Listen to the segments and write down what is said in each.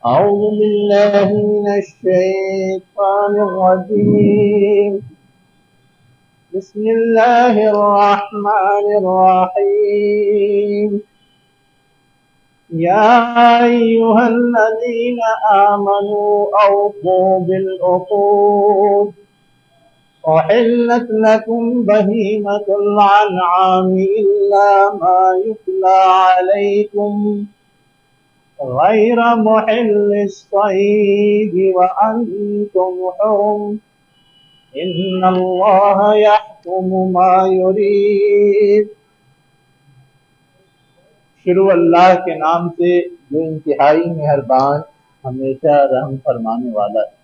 أعوذ بالله من الشيطان الرجيم. بسم الله الرحمن الرحيم. يا أيها الذين آمنوا أوفوا بالعقود أحلت لكم بهيمة الأنعام إلا ما يتلى عليكم غير محل الصيد وأنتم حرم إن الله يحكم ما يريد. شروع اللہ کے نام سے جو انتہائی مہربان ہمیشہ رحم فرمانے والا ہے.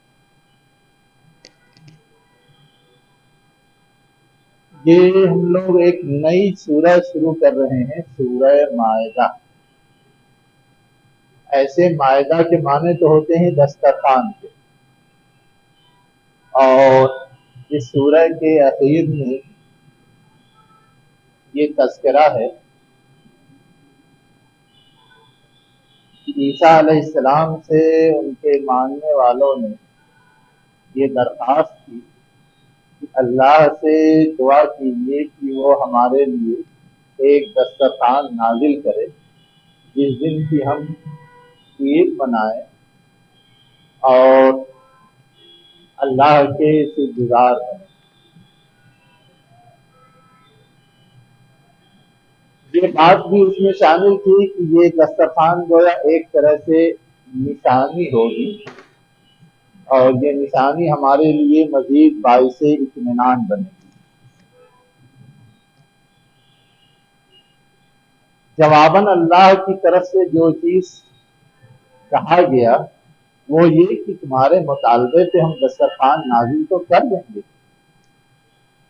یہ ہم لوگ ایک نئی سورہ شروع کر رہے ہیں، سورہ مائدہ. ایسے مائدہ کے معنی تو ہوتے ہیں دسترخوان کے، اور اس سورہ کے اخیر میں یہ تذکرہ ہے کہ عیسیٰ علیہ السلام سے ان کے ماننے والوں نے یہ درخواست کی کہ اللہ سے دعا کیجیے کہ وہ ہمارے لیے ایک دسترخوان نازل کرے جس دن کی ہم عید منائیں اور اللہ کے شکر گزار بنیں. یہ بات بھی اس میں شامل تھی کہ یہ دسترخوان گویا ایک طرح سے نشانی ہوگی، اور یہ نشانی ہمارے لیے مزید باعث اطمینان بنے گی. جواباً اللہ کی طرف سے جو چیز کہا گیا وہ یہ کہ تمہارے مطالبے پہ ہم دسترخوان نازل تو کر دیں گے،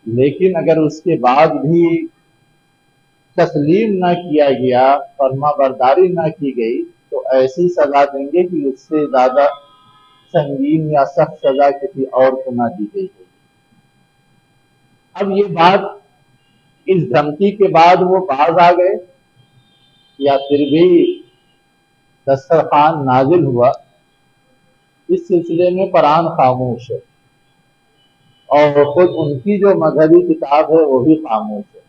لیکن اگر اس کے بعد بھی تسلیم نہ کیا گیا، فرما برداری نہ کی گئی، تو ایسی سزا دیں گے کہ اس سے زیادہ سنگین یا سخت سزا کسی اور کو نہ دی گئی ہوگی. اب یہ بات اس دھمکی کے بعد وہ باز آ گئے یا پھر بھی دسترخوان نازل ہوا، اس سلسلے میں قرآن خاموش ہے، اور خود ان کی جو مذہبی کتاب ہے وہ بھی خاموش ہے.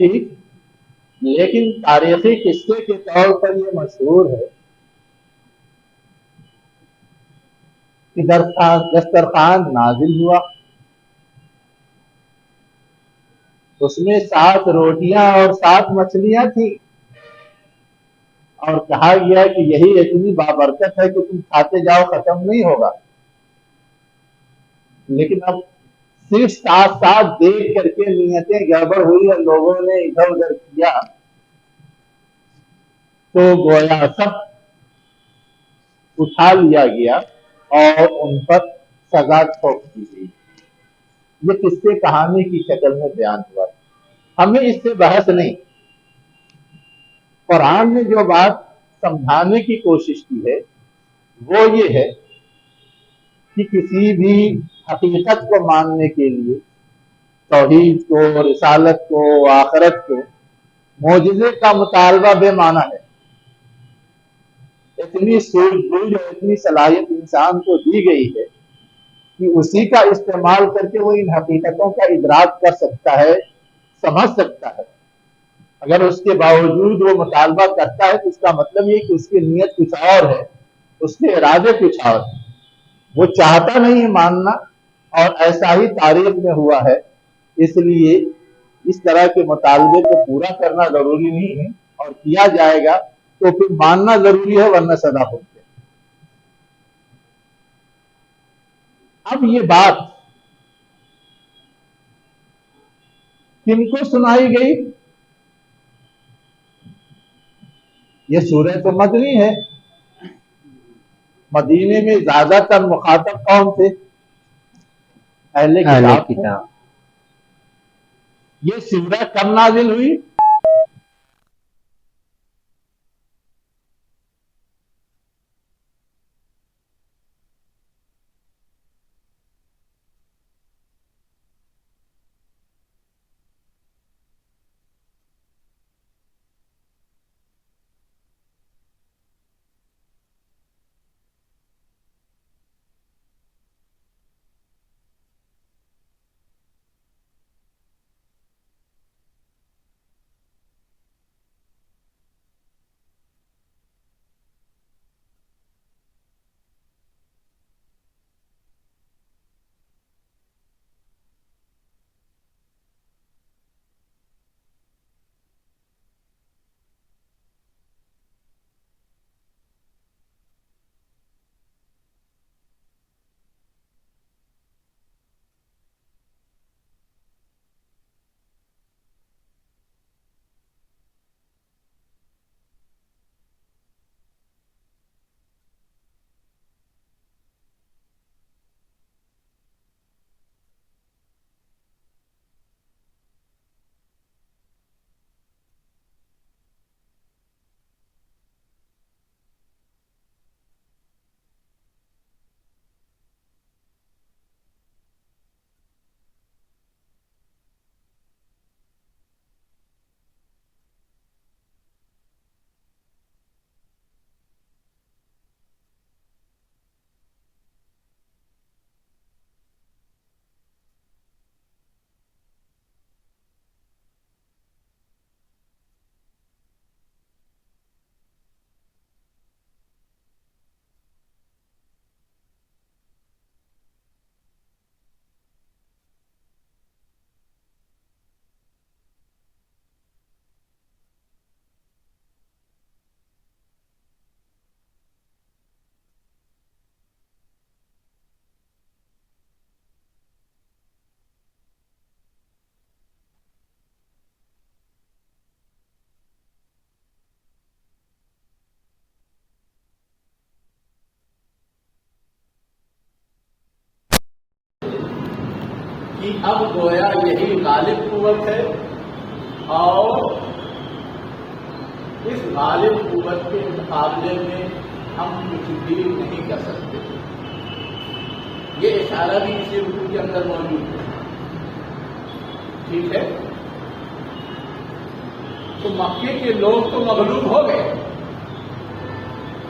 ٹھیک، لیکن تاریخی قصے کے طور پر یہ مشہور ہے کہ دسترخوان نازل ہوا، اس میں 7 روٹیاں اور 7 مچھلیاں تھیں، اور کہا گیا کہ یہی اتنی بابرکت ہے کہ تم کھاتے جاؤ، ختم نہیں ہوگا. لیکن اب صرف 7 دیکھ کر کے نیتیں گڑبڑ ہوئی اور لوگوں نے ادھر ادھر کیا تو گویا سب اٹھا لیا گیا اور ان پر سزا ٹھوک دی گئی. یہ قصے کہانی کی شکل میں بیان ہوا. ہمیں اس سے بحث نہیں. قرآن نے جو بات سمجھانے کی کوشش کی ہے وہ یہ ہے کہ کسی بھی حقیقت کو ماننے کے لیے توحید کو، رسالت کو، آخرت کو، معجزے کا مطالبہ بے معنی ہے. اتنی سوچ بوجھ اور اتنی صلاحیت انسان کو دی گئی ہے کہ اسی کا استعمال کر کے وہ ان حقیقتوں کا ادراک کر سکتا ہے، سمجھ سکتا ہے. اگر اس کے باوجود وہ مطالبہ کرتا ہے تو اس کا مطلب یہ کہ اس کی نیت کچھ اور ہے، اس کے ارادے کچھ اور ہے. وہ چاہتا نہیں ہے ماننا، اور ایسا ہی تاریخ میں ہوا ہے. اس لیے اس طرح کے مطالبے کو پورا کرنا ضروری نہیں ہے، اور کیا جائے گا تو پھر ماننا ضروری ہے، ورنہ سزا ہوتی ہے. اب یہ بات کن کو سنائی گئی؟ یہ سورہ تو مدنی ہے. مدینے میں زیادہ تر مخاطب کون تھے؟ اہل کتاب. یہ سورہ کب نازل ہوئی؟ کہ اب گویا یہی غالب قوت ہے اور اس غالب قوت کے مقابلے میں ہم کچھ بھی نہیں کر سکتے. یہ اشارہ بھی اسی رکوع کے اندر موجود ہے. ٹھیک ہے. تو مکے کے لوگ تو مغلوب ہو گئے،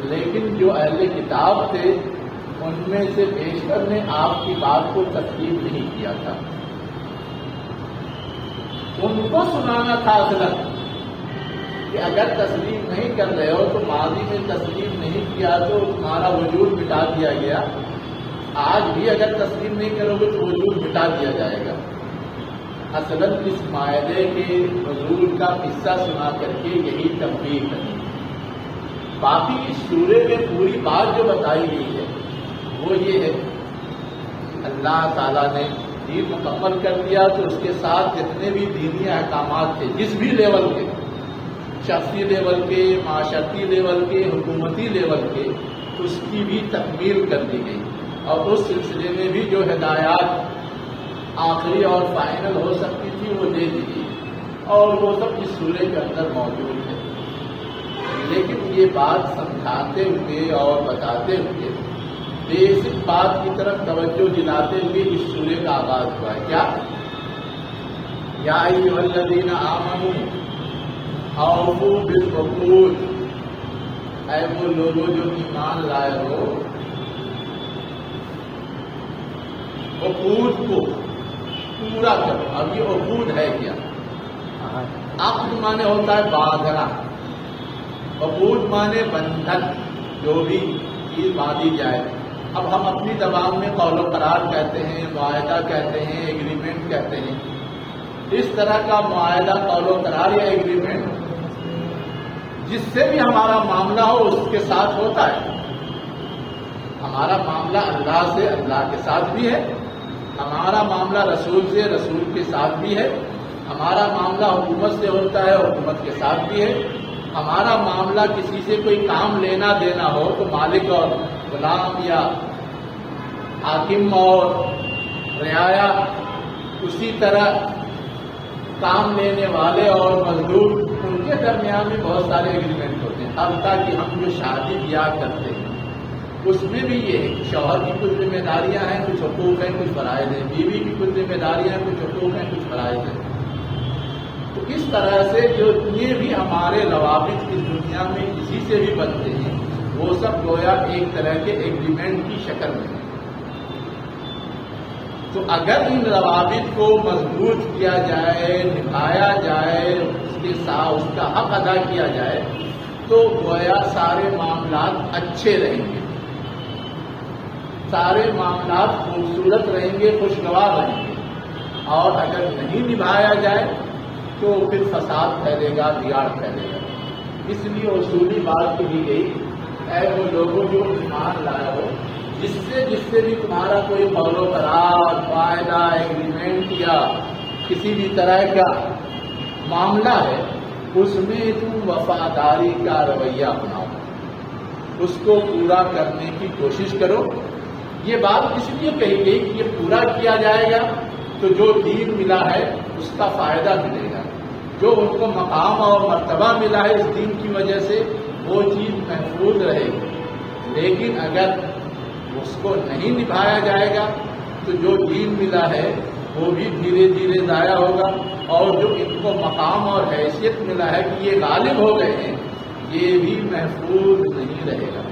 لیکن جو اہل کتاب تھے ان میں سے بیشتر نے آپ کی بات کو تسلیم نہیں کیا تھا. ان کو سنانا تھا اصلا کہ اگر تسلیم نہیں کر رہے ہو تو ماضی میں تسلیم نہیں کیا تو تمہارا وجود مٹا دیا گیا، آج بھی اگر تسلیم نہیں کرو گے تو وجود مٹا دیا جائے گا. اصلاً اس معاہدے کے نزول کا قصہ سنا کر کے یہی تنبیہ کرنی. باقی اس سورے میں پوری بات جو بتائی گئی ہے وہ یہ ہے کہ اللہ تعالیٰ نے دین مکمل کر دیا تو اس کے ساتھ جتنے بھی دینی احکامات تھے جس بھی لیول کے، شخصی لیول کے، معاشرتی لیول کے، حکومتی لیول کے، اس کی بھی تکمیل کر دی گئی. اور اس سلسلے میں بھی جو ہدایات آخری اور فائنل ہو سکتی تھی وہ دے دی گئی اور وہ سب اس سورے کے اندر موجود ہے. لیکن یہ بات سمجھاتے ہوئے اور بتاتے ہوئے بیسک بات کی طرف توجہ دلاتے ہوئے اس سورے کا آغاز ہوا ہے. کیا؟ یا ایھا الذین آمنوا اوفوا بالعقود، اے وہ لوگوں جو ایمان لائے ہو عقود کو پورا کرو. اب یہ عقود ہے کیا؟ عقد مانے ہوتا ہے باندھنا، عقود مانے بندھن، جو بھی چیز باندھی جائے. اب ہم اپنی زبان میں قول و قرار کہتے ہیں، معاہدہ کہتے ہیں، ایگریمنٹ کہتے ہیں. اس طرح کا معاہدہ، قول و قرار یا ایگریمنٹ جس سے بھی ہمارا معاملہ ہو اس کے ساتھ ہوتا ہے. ہمارا معاملہ اللہ سے اللہ کے ساتھ بھی ہے، ہمارا معاملہ رسول سے رسول کے ساتھ بھی ہے، ہمارا معاملہ حکومت سے ہوتا ہے حکومت کے ساتھ بھی ہے، ہمارا معاملہ کسی سے کوئی کام لینا دینا ہو تو مالک اور غلام یا حاکم اور رعایا، اسی طرح کام لینے والے اور مزدور، ان کے درمیان بھی بہت سارے ایگریمنٹ ہوتے ہیں. اب تک کہ ہم جو شادی بیاہ کرتے ہیں اس میں بھی یہ ہے کہ شوہر کی کچھ ذمہ داریاں ہیں، کچھ حقوق ہیں، کچھ فرائض ہیں، بیوی کی کچھ ذمہ داریاں ہیں، کچھ حقوق ہیں، کچھ فرائض ہیں. تو اس طرح سے جو یہ بھی ہمارے روابط اس دنیا میں اسی سے بھی بنتے ہیں، وہ سب گویا ایک طرح کے ایگریمنٹ کی شکل میں ہیں. تو اگر ان روابط کو مضبوط کیا جائے، نبھایا جائے، اس کا حق ادا کیا جائے تو گویا سارے معاملات اچھے رہیں گے، سارے معاملات خوبصورت رہیں گے، خوشگوار رہیں گے. اور اگر نہیں نبھایا جائے تو پھر فساد پھیلے گا، بگاڑ پھیلے گا. اس لیے اصولی بات کہی گئی، اے وہ لوگوں جو ایمان لائے ہو، جس سے بھی تمہارا کوئی قول و قرار، معاہدہ، ایگریمنٹ یا کسی بھی طرح کا معاملہ ہے، اس میں تم وفاداری کا رویہ اپناؤ، اس کو پورا کرنے کی کوشش کرو. یہ بات اس لیے کہی گئی کہ یہ پورا کیا جائے گا تو جو دین ملا ہے اس کا فائدہ ملے گا، جو ان کو مقام اور مرتبہ ملا ہے اس دین کی وجہ سے وہ چیز محفوظ رہے گی. لیکن اگر اس کو نہیں نبھایا جائے گا تو جو دین ملا ہے وہ بھی دھیرے دھیرے ضائع ہوگا، اور جو ان کو مقام اور حیثیت ملا ہے کہ یہ غالب ہو گئے ہیں یہ بھی محفوظ نہیں رہے گا.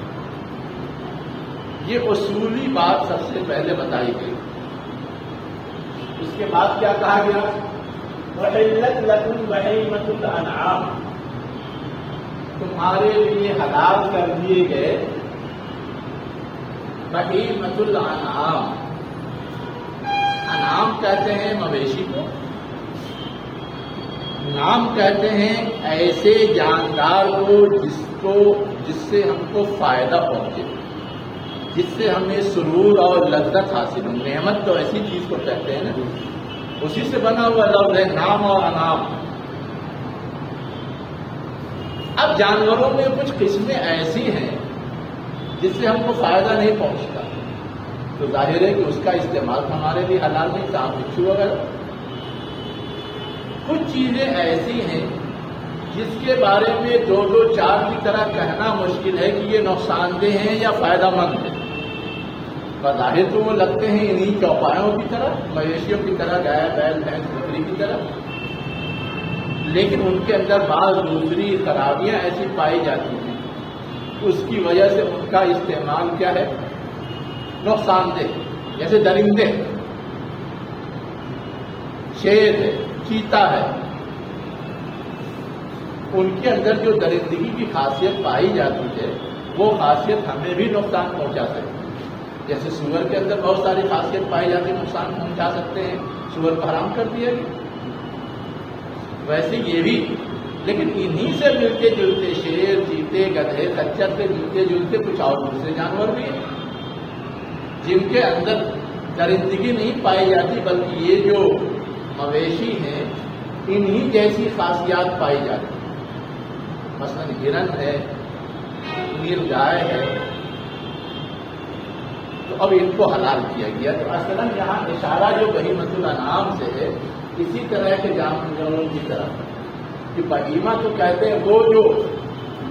یہ اصولی بات سب سے پہلے بتائی گئی. اس کے بعد کیا کہا گیا؟ وَحِلَّتْ لَكُمْ بَهِيمَةُ الْأَنْعَامِ، تمہارے لیے حلال کر دیے گئے بہیمۃ الانعام. انعام کہتے ہیں مویشی کو، نام کہتے ہیں ایسے جاندار کو جس سے ہم کو فائدہ پہنچے، جس سے ہمیں سرور اور لذت حاصل ہو. نعمت تو ایسی چیز کو کہتے ہیں نا، اسی سے بنا ہوا لفظ ہے نام اور انعام. اب جانوروں میں کچھ قسمیں ایسی ہیں جس سے ہم کو فائدہ نہیں پہنچتا، تو ظاہر ہے کہ اس کا استعمال ہمارے لیے حلال نہیں، سانپ بچھو وغیرہ۔ کچھ چیزیں ایسی ہیں جس کے بارے میں دو دو چار کی طرح کہنا مشکل ہے کہ یہ نقصان دہ ہیں یا فائدہ مند ہیں۔ بظاہر تو وہ لگتے ہیں انہیں چوپایوں کی طرح، مویشیوں کی طرح، گائے بیل بھینس بکری کی طرح، لیکن ان کے اندر بعض دوسری خرابیاں ایسی پائی جاتی ہیں، اس کی وجہ سے ان کا استعمال کیا ہے؟ نقصان دہ۔ جیسے درندے، شیر ہے، چیتا ہے، ان کے اندر جو درندگی کی خاصیت پائی جاتی ہے وہ خاصیت ہمیں بھی نقصان پہنچا سکتی ہے۔ جیسے سور کے اندر بہت ساری خاصیت پائی جاتی ہے، نقصان پہنچا سکتے ہیں، سور کو حرام کر دیا گیا، ویسے یہ بھی۔ لیکن انہی سے ملتے جلتے شیر، چیتے، گدھے، خچر سے ملتے جلتے کچھ اور دوسرے جانور بھی ہیں جن کے اندر درندگی نہیں پائی جاتی، بلکہ یہ جو مویشی ہیں انہی جیسی خاصیات پائی جاتی ہیں۔ مثلا ہرن ہے، نیل گائے ہے، تو اب ان کو حلال کیا گیا۔ تو اصلا یہاں اشارہ جو بہیمۃ الانعام سے ہے، اسی طرح کے جانوروں کی طرف کہ بہیمہ تو کہتے ہیں وہ جو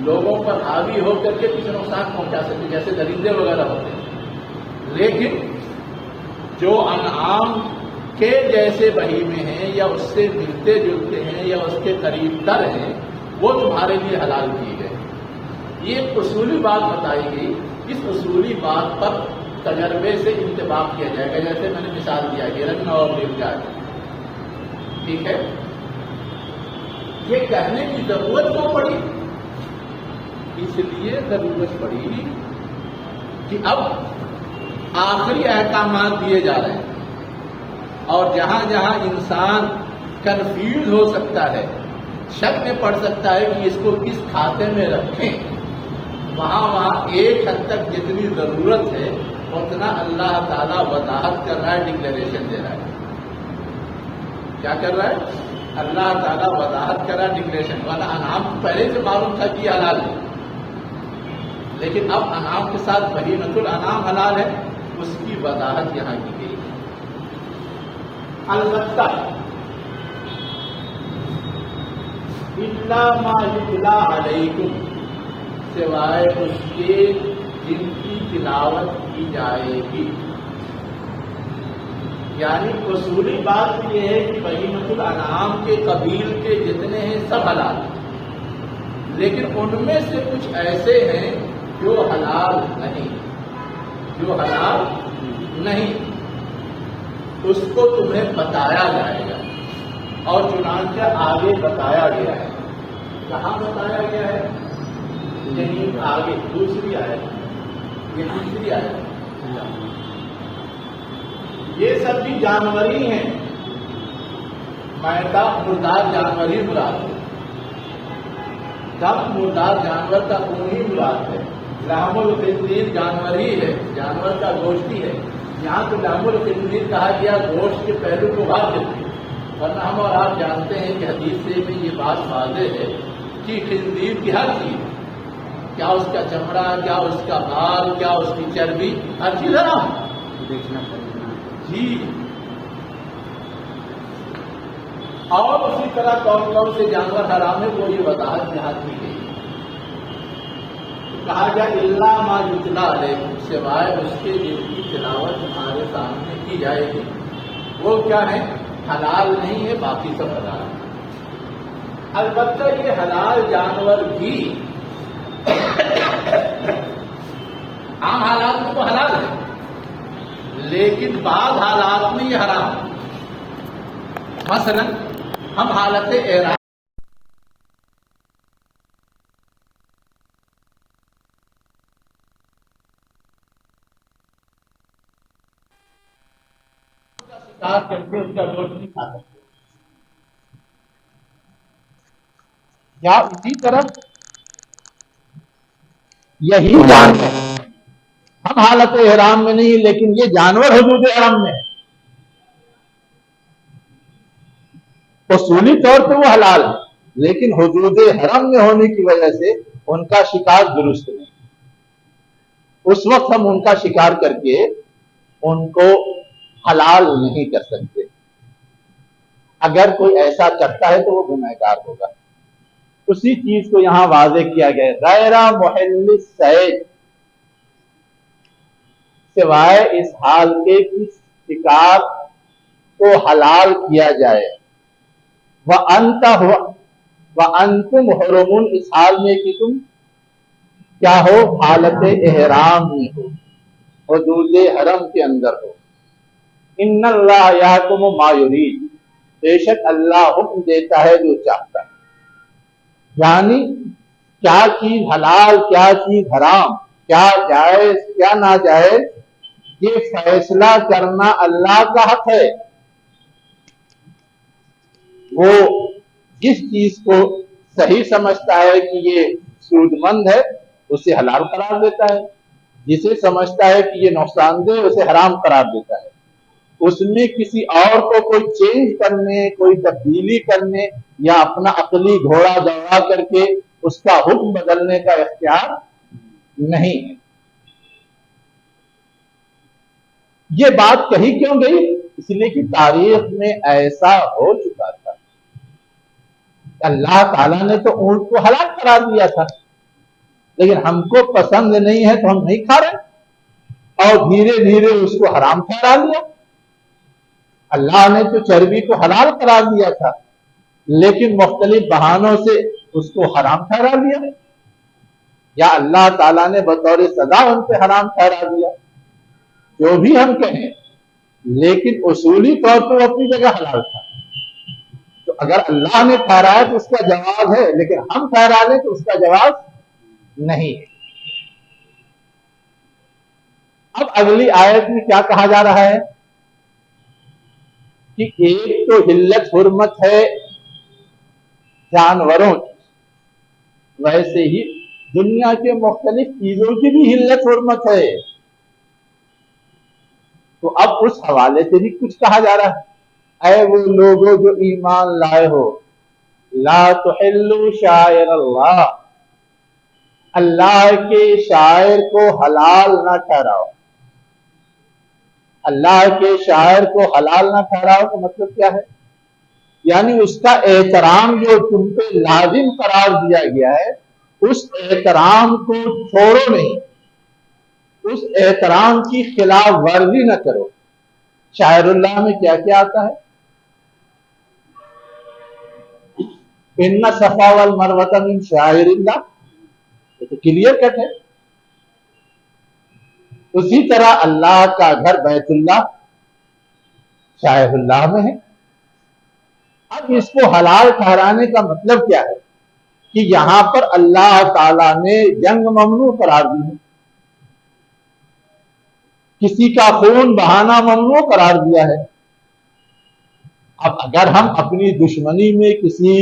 لوگوں پر حاوی ہو کر کے کچھ نقصان پہنچا سکتے، جیسے درندے وغیرہ ہوتے ہیں، لیکن جو انعام کے جیسے بہیمے ہیں یا اس سے ملتے جلتے ہیں یا اس کے قریب تر ہیں، وہ تمہارے لیے حلال کیے گئے۔ یہ ایک اصولی بات بتائی گئی، اس اصولی بات پر تجربے سے انتباہ کیا جائے گا۔ جیسے میں نے مثال دیا ہرن اور نیل گائے، ٹھیک ہے، یہ کہنے کی ضرورت کیوں پڑی؟ اس لیے ضرورت پڑی کہ اب آخری احکامات دیے جا رہے ہیں، اور جہاں جہاں انسان کنفیوز ہو سکتا ہے، شک میں پڑ سکتا ہے کہ اس کو کس کھاتے میں رکھیں، وہاں وہاں ایک حد تک جتنی ضرورت ہے اتنا اللہ تعالیٰ وضاحت کر رہا ہے، ڈکلیریشن دے رہا ہے۔ کیا کر رہا ہے؟ اللہ تعالیٰ وضاحت کر رہا ہے، ڈکلیریشن والا۔ انعام پہلے سے معلوم تھا کہ حلال ہے، لیکن اب انعام کے ساتھ بہیمۃ الانعام حلال ہے، اس کی وضاحت یہاں کی گئی ہے۔ البتہ الا ما یتلی علیکم، سوائے اس کے جن کی تلاوت کی جائے گی۔ یعنی اصولی بات یہ ہے کہ بہیمۃ الانعام کے قبیل کے جتنے ہیں سب حلال، لیکن ان میں سے کچھ ایسے ہیں جو حلال نہیں، جو حلال نہیں، اس کو تمہیں بتایا جائے گا، اور چنانچہ آگے بتایا گیا ہے۔ کہاں بتایا گیا ہے؟ یہیں آگے دوسری آیت، یہ تیسری آیت۔ یہ سب بھی جانوری ہیں، میتا مردار جانور ہی مراد ہے، دم مردار جانور کا خون ہی مراد ہے، لحم الخنزیر جانور ہی ہے، جانور کا گوشت ہی ہے۔ یہاں تو لحم الخنزیر کہا گیا گوشت کے پہلو کو بات دیتے ہیں، ورنہ ہم اور آپ جانتے ہیں کہ حدیث سے بھی یہ بات واضح ہے کہ خنزیر کی ہر چیز، کیا اس کا چمڑا، کیا اس کا بال، کیا اس کی چربی، ہر چیز حرام دیکھنا پڑے جی۔ اور اسی طرح کون کون سے جانور حرام ہے وہ یہ وضاحت یہاں کی گئی۔ کہا گیا الا ما یتلی علیکم، سوائے اس کے جن کی تلاوت تمہارے سامنے کی جائے گی۔ وہ کیا ہے؟ حلال نہیں ہے، باقی سب حلال ہے۔ البتہ یہ حلال جانور بھی عام حالات میں تو حلال ہے، لیکن بعض حالات میں یہ حرام ہے۔ مثلا ہم حالت احرام کا شکار کر کے اس کا گوشت نہیں کھا سکتے، یا اسی طرح یہی جانور ہم حالت احرام میں نہیں، لیکن یہ جانور حدود حرم میں ہے، اصولی طور پہ وہ حلال ہے، لیکن حدود حرم میں ہونے کی وجہ سے ان کا شکار درست نہیں۔ اس وقت ہم ان کا شکار کر کے ان کو حلال نہیں کر سکتے. اگر کوئی ایسا کرتا ہے تو وہ گنہگار ہوگا. اسی چیز کو یہاں واضح کیا گیا، غیر محل الصید، سوائے اس حال کے کہ شکار کو حلال کیا جائے. وَأَنْتُمْ حُرُمٌ، اس حال میں کہ تم کیا ہو، حالت احرام میں ہو، حدود حرم کے اندر ہو. ان اللہ یحکم ما یرید، بے شک اللہ حکم دیتا ہے جو چاہتا ہے. یعنی کیا چیز حلال، کیا چیز حرام، کیا جائز کیا ناجائز، یہ فیصلہ کرنا اللہ کا حق ہے. وہ جس چیز کو صحیح سمجھتا ہے کہ یہ سود مند ہے اسے حلال قرار دیتا ہے، جسے سمجھتا ہے کہ یہ نقصان دہ اسے حرام قرار دیتا ہے. اس میں کسی اور کو کوئی چینج کرنے، کوئی تبدیلی کرنے یا اپنا عقلی گھوڑا دوڑا کر کے اس کا حکم بدلنے کا اختیار نہیں ہے. یہ بات کہی کیوں گئی؟ اس لیے کہ تاریخ میں ایسا ہو چکا تھا. اللہ تعالیٰ نے تو اونٹ کو حلال قرار دیا تھا، لیکن ہم کو پسند نہیں ہے تو ہم نہیں کھا رہے، اور دھیرے دھیرے اس کو حرام ٹھہرا دیا. اللہ نے تو چربی کو حلال قرار دیا تھا، لیکن مختلف بہانوں سے اس کو حرام ٹھہرا دیا، یا اللہ تعالیٰ نے بطور سزا ان پہ حرام ٹھہرا دیا. جو بھی ہم کہیں، لیکن اصولی طور پر وہ اپنی جگہ حلال تھا. تو اگر اللہ نے ٹھہرایا تو اس کا جواز ہے، لیکن ہم ٹھہرا لیں تو اس کا جواز نہیں ہے. اب اگلی آیت میں کیا کہا جا رہا ہے کہ ایک تو حلت حرمت ہے جانوروں کی، ویسے ہی دنیا کے مختلف چیزوں کی بھی حلت حرمت ہے. تو اب اس حوالے سے بھی کچھ کہا جا رہا ہے، اے وہ لوگوں جو ایمان لائے ہو، لا تحلوا شعائر اللہ، اللہ کے شاعر کو حلال نہ ٹھہراؤ. اللہ کے شاعر کو حلال نہ ٹھہراؤ کا مطلب کیا ہے؟ یعنی اس کا احترام جو تم پہ لازم قرار دیا گیا ہے، اس احترام کو چھوڑو نہیں، اس احترام کی خلاف ورزی نہ کرو. شاعر اللہ میں کیا کیا آتا ہے؟ ان صفا والمروۃ من شعائر اللہ، یہ تو کلیئر کٹ ہے. اسی طرح اللہ کا گھر بیت اللہ شاعر اللہ میں ہے. اب اس کو حلال ٹھہرانے کا مطلب کیا ہے کہ یہاں پر اللہ تعالیٰ نے جنگ ممنوع قرار دی ہے، کسی کا خون بہانا ممنوع قرار دیا ہے. اب اگر ہم اپنی دشمنی میں کسی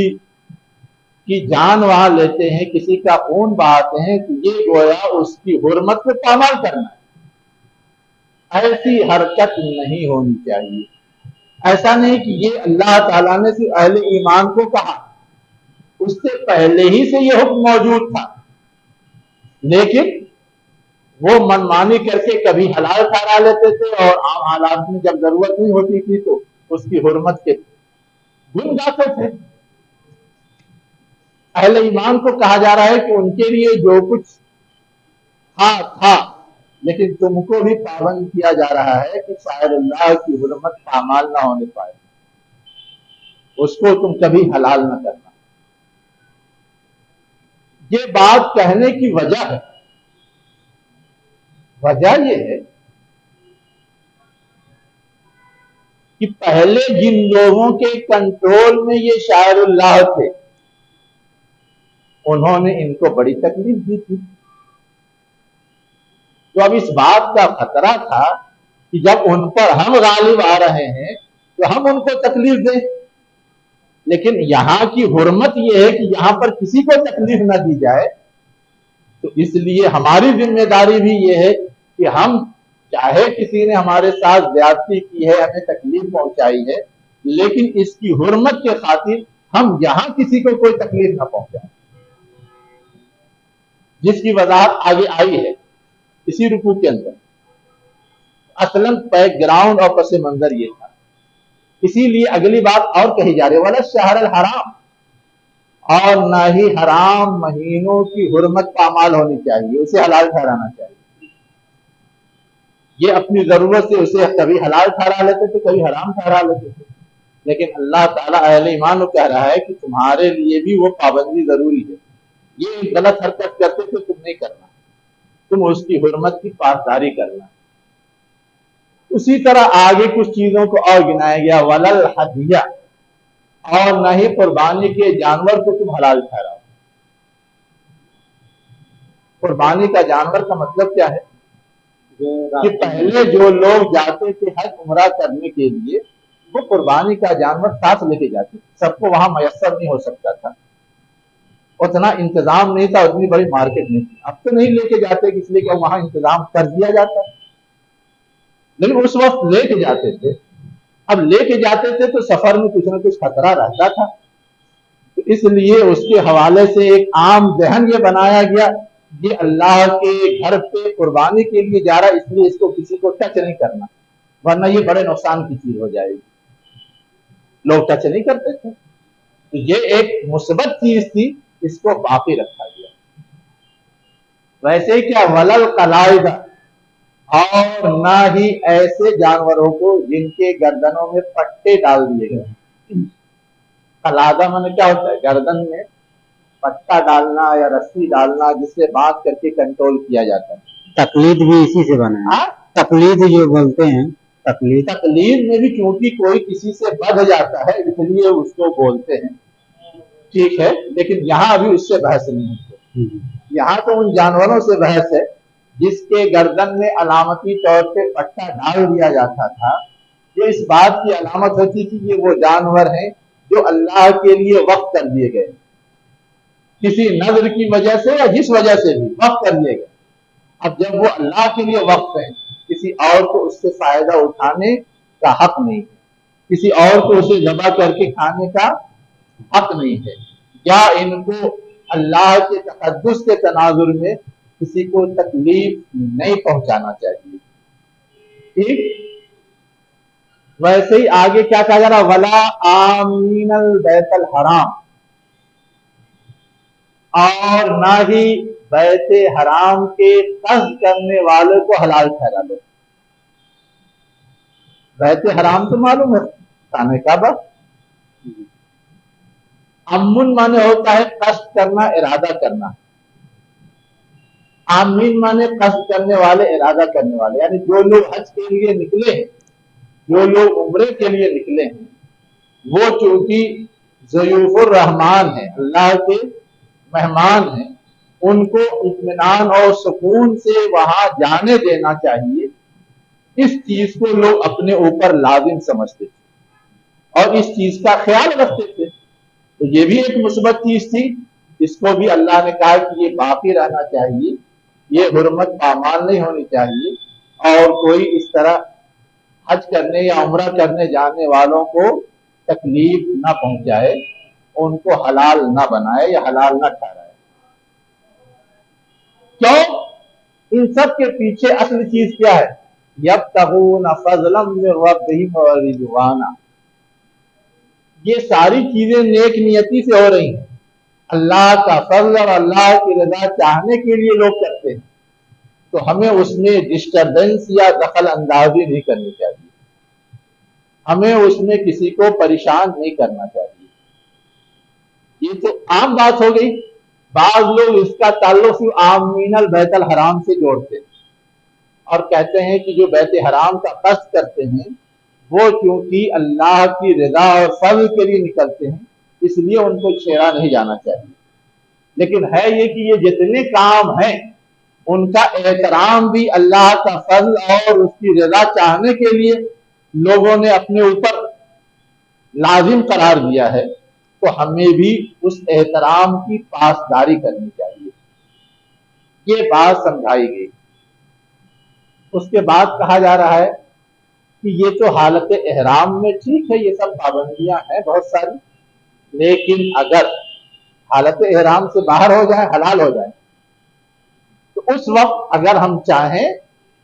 کی جان وہاں لیتے ہیں، کسی کا خون بہاتے ہیں، تو یہ گویا اس کی حرمت کو پامال کرنا ہے. ایسی حرکت نہیں ہونی چاہیے. ایسا نہیں کہ یہ اللہ تعالیٰ نے صرف اہل ایمان کو کہا، اس سے پہلے ہی سے یہ حکم موجود تھا، لیکن وہ منمانی کر کے کبھی حلال ٹھہرا لیتے تھے، اور عام حالات میں جب ضرورت نہیں ہوتی تھی تو اس کی حرمت کے بھول جاتے تھے. اہل ایمان کو کہا جا رہا ہے کہ ان کے لیے جو کچھ تھا، لیکن تم کو بھی پابند کیا جا رہا ہے کہ شاعر اللہ کی حرمت پامال نہ ہونے پائے، اس کو تم کبھی حلال نہ کرنا. یہ بات کہنے کی وجہ ہے، وجہ یہ ہے کہ پہلے جن لوگوں کے کنٹرول میں یہ شاعر اللہ تھے، انہوں نے ان کو بڑی تکلیف دی تھی. تو اب اس بات کا خطرہ تھا کہ جب ان پر ہم غالب آ رہے ہیں تو ہم ان کو تکلیف دیں. لیکن یہاں کی حرمت یہ ہے کہ یہاں پر کسی کو تکلیف نہ دی جائے. تو اس لیے ہماری ذمہ داری بھی یہ ہے کہ ہم چاہے کسی نے ہمارے ساتھ زیادتی کی ہے، ہمیں تکلیف پہنچائی ہے، لیکن اس کی حرمت کے خاطر ہم یہاں کسی کو کوئی تکلیف نہ پہنچائیں، جس کی وضاحت آگے آئی ہے اسی رکوع کے اندر. اصلاً بیک گراؤنڈ اور پس منظر یہ تھا. اسی لیے اگلی بات اور کہی جا رہی ہے ولا شہر الحرام، اور نہ ہی حرام مہینوں کی حرمت پامال ہونی چاہیے، اسے حلال ٹھہرانا چاہیے. یہ اپنی ضرورت سے اسے کبھی حلال ٹھہرا لیتے تھے، کبھی حرام ٹھہرا لیتے تھے. لیکن اللہ تعالیٰ اہل ایمان کو کہہ رہا ہے کہ تمہارے لیے بھی وہ پابندی ضروری ہے. یہ غلط حرکت کرتے تھے تم نہیں کرنا، تم اس کی حرمت کی پاسداری کرنا. اسی طرح آگے کچھ چیزوں کو اور گنایا گیا ولل ہدیہ، اور نہ ہی قربانی کے جانور کو تم حلال ٹھہراؤ. قربانی کا جانور کا مطلب کیا ہے کہ پہلے جو لوگ جاتے تھے حج عمرہ کرنے کے لیے وہ قربانی کا جانور ساتھ لے کے جاتے تھے. سب کو وہاں میسر نہیں ہو سکتا تھا، اتنا انتظام نہیں تھا، اتنی بڑی مارکیٹ نہیں تھی. اب تو نہیں لے کے جاتے اس لیے کہ وہاں انتظام کر دیا جاتا، لیکن اس وقت لے کے جاتے تھے. اب لے کے جاتے تھے تو سفر میں کچھ نہ کچھ خطرہ رہتا تھا، تو اس لیے اس کے حوالے سے ایک عام ذہن یہ بنایا گیا یہ اللہ کے گھر پہ قربانی کے لیے جا رہا ہے، اس لیے اس کو کسی کو ٹچ نہیں کرنا، ورنہ یہ بڑے نقصان کی چیز ہو جائے گی. لوگ ٹچ نہیں کرتے تھے، تو یہ ایک مثبت چیز تھی، اس کو باقی رکھا گیا. ویسے ہی کیا ولل قلائد، اور نہ ہی ایسے جانوروں کو جن کے گردنوں میں پٹے ڈال دیے گئے. قلادہ مانے کیا ہوتا ہے؟ گردن میں پٹا ڈالنا یا رسی ڈالنا جس سے باندھ کر کے کنٹرول کیا جاتا ہے. تقلید بھی اسی سے بنا ہے. تقلید جو بولتے ہیں، تقلید میں بھی چونکہ کوئی کسی سے بڑھ جاتا ہے اس لیے اس کو بولتے ہیں، ٹھیک ہے. لیکن یہاں ابھی اس سے بحث نہیں ہے. یہاں تو ان جانوروں سے بحث ہے جس کے گردن میں علامتی طور پہ پٹا ڈال دیا جاتا تھا. یہ اس بات کی علامت ہوتی کہ یہ وہ جانور ہیں جو اللہ کے لیے وقف کر دیے گئے، کسی نظر کی وجہ سے یا جس وجہ سے بھی وقف کر دیے گئے. اب جب وہ اللہ کے لیے وقف ہیں، کسی اور کو اس سے فائدہ اٹھانے کا حق نہیں ہے، کسی اور کو اسے ذبح کر کے کھانے کا حق نہیں ہے، یا ان کو اللہ کے تقدس کے تناظر میں کسی کو تکلیف نہیں پہنچانا چاہیے. ٹھیک. ویسے ہی آگے کیا کہا جا رہا ولا آمین البیت الحرام، اور نہ ہی بیت حرام کے قصد کرنے والے کو حلال ٹھہرا دو. بیت حرام تو معلوم ہے خانہ کعبہ. امن مانے ہوتا ہے قصد کرنا، ارادہ کرنا. آمین مانے قصد کرنے والے، ارادہ کرنے والے. یعنی جو لوگ حج کے لیے نکلے ہیں، جو لوگ عمرے کے لیے نکلے ہیں، وہ چونکہ ضیوف الرحمان ہیں، اللہ کے مہمان ہیں، ان کو اطمینان اور سکون سے وہاں جانے دینا چاہیے. اس چیز کو لوگ اپنے اوپر لازم سمجھتے تھے اور اس چیز کا خیال رکھتے تھے. تو یہ بھی ایک مثبت چیز تھی، اس کو بھی اللہ نے کہا کہ یہ باقی رہنا چاہیے، یہ حرمت پامال نہیں ہونی چاہیے، اور کوئی اس طرح حج کرنے یا عمرہ کرنے جانے والوں کو تکلیف نہ پہنچائے، ان کو حلال نہ بنائے یا حلال نہ ٹھہرائے. کیوں؟ ان سب کے پیچھے اصل چیز کیا ہے؟ یبتغون فضلا من ربہم ورضوانا. یہ ساری چیزیں نیک نیتی سے ہو رہی ہیں، اللہ کا فضل اور اللہ کی رضا چاہنے کے لیے لوگ کرتے ہیں. تو ہمیں اس میں ڈسٹربنس یا دخل اندازی نہیں کرنی چاہیے، ہمیں اس میں کسی کو پریشان نہیں کرنا چاہیے. یہ تو عام بات ہو گئی. بعض لوگ اس کا تعلق صرف آمین البیت الحرام سے جوڑتے ہیں اور کہتے ہیں کہ جو بیت حرام کا قصد کرتے ہیں وہ چونکہ اللہ کی رضا اور فضل کے لیے نکلتے ہیں، اس لیے ان کو چھیڑا نہیں جانا چاہیے. لیکن ہے یہ کہ یہ جتنے کام ہیں ان کا احترام بھی اللہ کا فضل اور اس کی رضا چاہنے کے لیے لوگوں نے اپنے اوپر لازم قرار دیا ہے، تو ہمیں بھی اس احترام کی پاسداری کرنی چاہیے. یہ بات سمجھائی گئی. اس کے بعد کہا جا رہا ہے کہ یہ تو حالت احرام میں ٹھیک ہے، یہ سب پابندیاں ہیں بہت ساری، لیکن اگر حالت احرام سے باہر ہو جائیں، حلال ہو جائیں، تو اس وقت اگر ہم چاہیں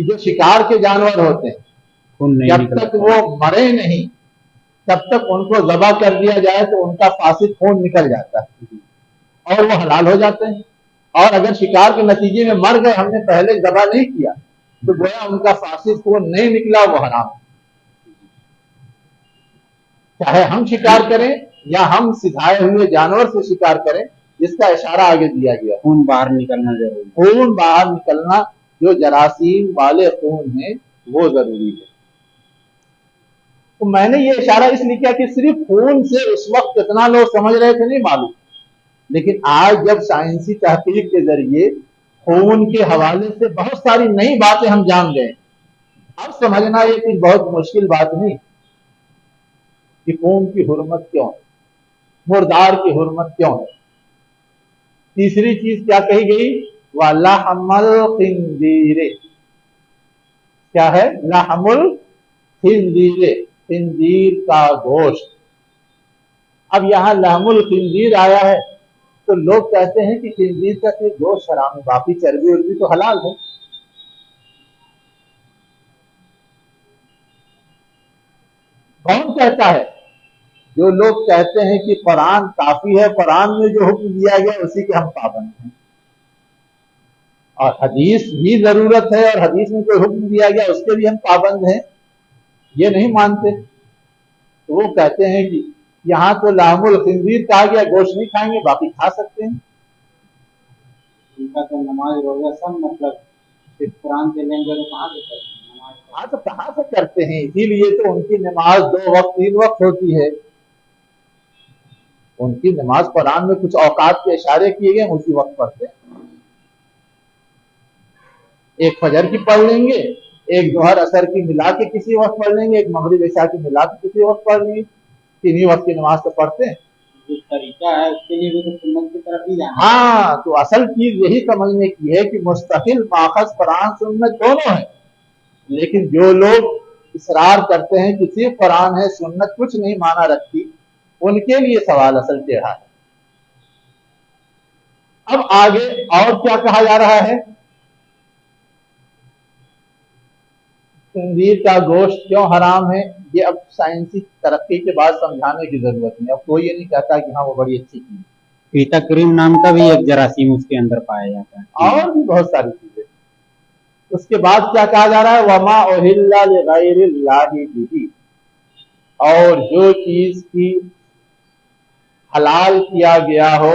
کہ جو شکار کے جانور ہوتے ہیں خون نہیں جب نکلتا۔ تک وہ مرے نہیں تب تک ان کو ذبح کر دیا جائے تو ان کا فاسد خون نکل جاتا ہے اور وہ حلال ہو جاتے ہیں، اور اگر شکار کے نتیجے میں مر گئے، ہم نے پہلے ذبح نہیں کیا تو گویا ان کا فاسد خون نہیں نکلا، وہ حرام ہے۔ چاہے ہم شکار کریں یا ہم سکھائے ہوئے جانور سے شکار کریں، جس کا اشارہ آگے دیا گیا ہے۔ خون باہر نکلنا ضروری ہے۔ خون باہر نکلنا، جو جراثیم والے خون ہیں وہ ضروری ہے۔ تو میں نے یہ اشارہ اس لیے کیا کہ صرف خون سے اس وقت کتنا لوگ سمجھ رہے تھے نہیں معلوم، لیکن آج جب سائنسی تحقیق کے ذریعے خون کے حوالے سے بہت ساری نئی باتیں ہم جان گئے، اب سمجھنا یہ کوئی بہت مشکل بات نہیں کہ خون کی حرمت کیوں ہے، مردار کی حرمت کیوں ہے۔ تیسری چیز کیا کہی گئی؟ وَلَحْمَ الْخِنْزِيرِ، کیا ہے؟ لحم الخنزیر، خنزیر کا گوشت۔ اب یہاں لحم الخنزیر آیا ہے تو لوگ کہتے ہیں کہ خنزیر کا صرف گوشت حرام ہے، باقی چربی وربی تو حلال ہے۔ کون کہتا ہے؟ جو لوگ کہتے ہیں کہ قرآن کافی ہے، قرآن میں جو حکم دیا گیا اسی کے ہم پابند ہیں، اور حدیث بھی ضرورت ہے اور حدیث میں کوئی حکم دیا گیا اس کے بھی ہم پابند ہیں، یہ نہیں مانتے تو وہ کہتے ہیں کہ یہاں تو لحم الخنزیر کہا گیا، گوشت نہیں کھائیں گے، باقی کھا سکتے ہیں۔ ان کا تو نماز روزہ سب مطلب صرف قرآن سے لیں گے تو کہاں سے کریں گے نماز؟ ہاں تو کہاں سے کرتے ہیں؟ اسی لیے تو ان کی نماز 2 وقت 3 وقت ہوتی ہے۔ ان کی نماز قرآن میں کچھ اوقات کے اشارے کیے گئے، اسی وقت پڑھتے ہیں۔ ایک فجر کی پڑھ لیں گے، ایک ظہر اثر کی ملا کے کسی وقت پڑھ لیں گے، ایک مغرب عشاء کی ملا کے کسی وقت پڑھ لیں گے، 3 وقت کی نماز تو پڑھتے ہیں۔ جو طریقہ ہے اس کے لیے بھی تو سنت کی طرف ہی جانا ہے۔ ہاں تو اصل چیز یہی سمجھنے کی ہے کہ مستقل ماخذ قرآن سنت دونوں ہیں، لیکن جو لوگ اصرار کرتے ہیں کہ صرف قرآن ہے سنت کچھ نہیں مانا رکھتی، ان کے لیے سوال اصل ٹیڑھا ہے۔ اب آگے اور کیا کہا جا رہا ہے؟ خنزیر کا گوشت کیوں حرام ہے، یہ اب سائنسی ترقی کے بعد سمجھانے کی ضرورت نہیں، اب کوئی یہ نہیں کہتا کہ ہاں وہ بڑی اچھی چیز ہے۔ پیتا کریم نام کا بھی ایک جراثیم اس کے اندر پایا جاتا ہے، اور بھی بہت ساری چیزیں۔ اس کے بعد کیا کہا جا رہا ہے؟ وَمَا أُحِلَّ لِغَيْرِ اللَّهِ بِهِ، اور جو چیز کی حلال کیا گیا ہو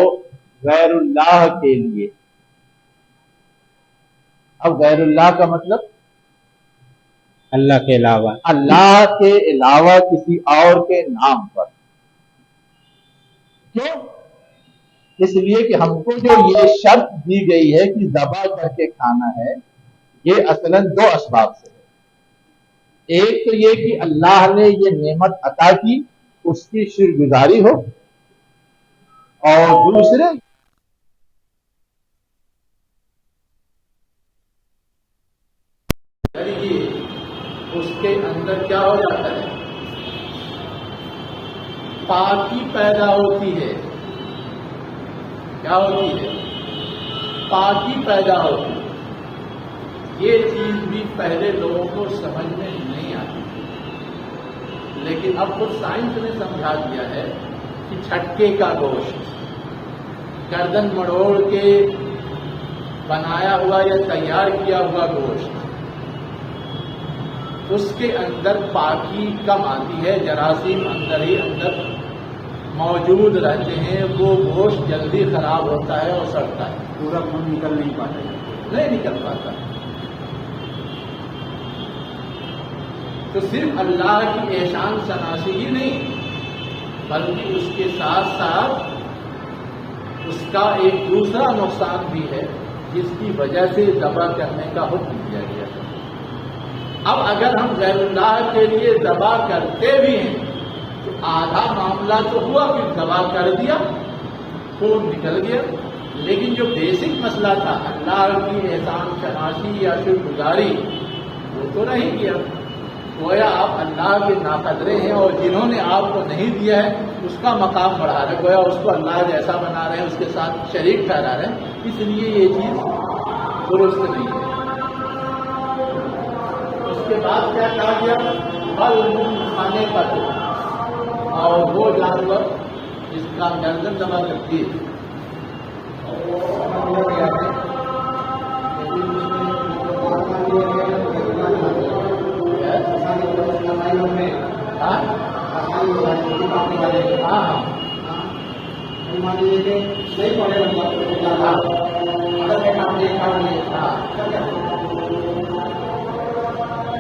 غیر اللہ کے لیے۔ اب غیر اللہ کا مطلب اللہ کے علاوہ، اللہ کے علاوہ کسی اور کے نام پر۔ کیوں؟ اس لیے کہ ہم کو جو یہ شرط دی گئی ہے کہ ذبح کر کے کھانا ہے، یہ اصلاً 2 اسباب سے ہے۔ ایک تو یہ کہ اللہ نے یہ نعمت عطا کی، اس کی شکر گزاری ہو، اور دوسرے اس کے اندر کیا ہو جاتا ہے؟ پاکی پیدا ہوتی ہے۔ کیا ہوتی ہے؟ پاکی پیدا ہوتی ہے۔ یہ چیز بھی پہلے لوگوں کو سمجھ میں نہیں آتی، لیکن اب تو سائنس نے سمجھا دیا ہے کہ چھٹکے کا گوشت، گردن مڑوڑ کے بنایا ہوا یا تیار کیا ہوا گوشت، اس کے اندر پاکی کم آتی ہے، جراثیم اندر ہی اندر موجود رہتے ہیں، وہ گوشت جلدی خراب ہوتا ہے اور سڑتا ہے، پورا خون نکل نہیں پاتا، نہیں نکل پاتا۔ تو صرف اللہ کی احسان شناسی ہی نہیں، بلکہ اس کے ساتھ ساتھ اس کا ایک دوسرا نقصان بھی ہے، جس کی وجہ سے ذبح کرنے کا حکم دیا گیا ہے۔ اب اگر ہم غیر اللہ کے لیے ذبح کرتے بھی ہیں تو آدھا معاملہ تو ہوا، پھر ذبح کر دیا، خون نکل گیا، لیکن جو بیسک مسئلہ تھا اللہ کی احسان شناسی یا شکر گزاری، وہ تو نہیں کیا۔ گویا آپ اللہ کے ناقدرے ہیں، اور جنہوں نے آپ کو نہیں دیا ہے اس کا مقام بڑھا رہے، گویا اس کو اللہ جیسا بنا رہے ہیں، اس کے ساتھ شریک ٹھہرا رہے ہیں، اس لیے یہ چیز درست نہیں ہے۔ کے بعد کیا کہا گیا؟ پھل کھانے کا تو، اور وہ جانور جس کا گردن دبا کرتی ہے.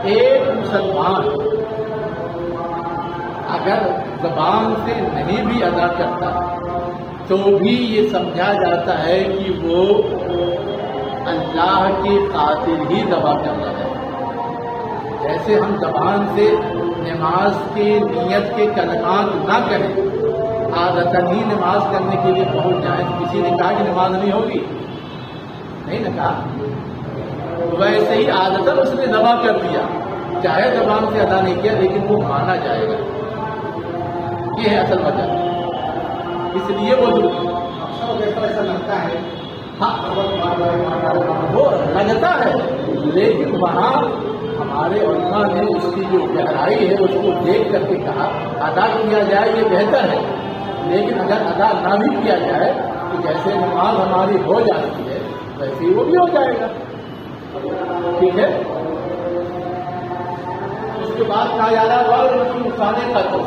ایک مسلمان اگر زبان سے نہیں بھی ادا کرتا تو بھی یہ سمجھا جاتا ہے کہ وہ اللہ کی خاطر ہی ذبح کر رہا ہے. جیسے ہم زبان سے نماز کی نیت کے کلمات نہ کریں، عادتاً ہی نماز کرنے کے لیے پہنچ جائیں. کسی نے کہا کہ نماز نہیں ہوگی، نہیں نہ کہا، ویسے ہی عادتاً اس نے ذبح کر دیا، چاہے زبان سے ادا نہیں کیا لیکن وہ مانا جائے گا. یہ ہے اصل وجہ، اس لیے وہ ایسا لگتا ہے. وہ لگتا ہے لیکن وہاں ہمارے علماء نے اس کی جو گہرائی ہے اس کو دیکھ کر کے کہا ادا کیا جائے یہ بہتر ہے، لیکن اگر ادا نہ بھی کیا جائے تو جیسے نماز ہماری ہو جاتی ہے ویسے ہی وہ بھی ہو جائے گا. ٹھیک ہے. اس کے بعد کہا جا رہا ہے اس کی نقصانے کا تو،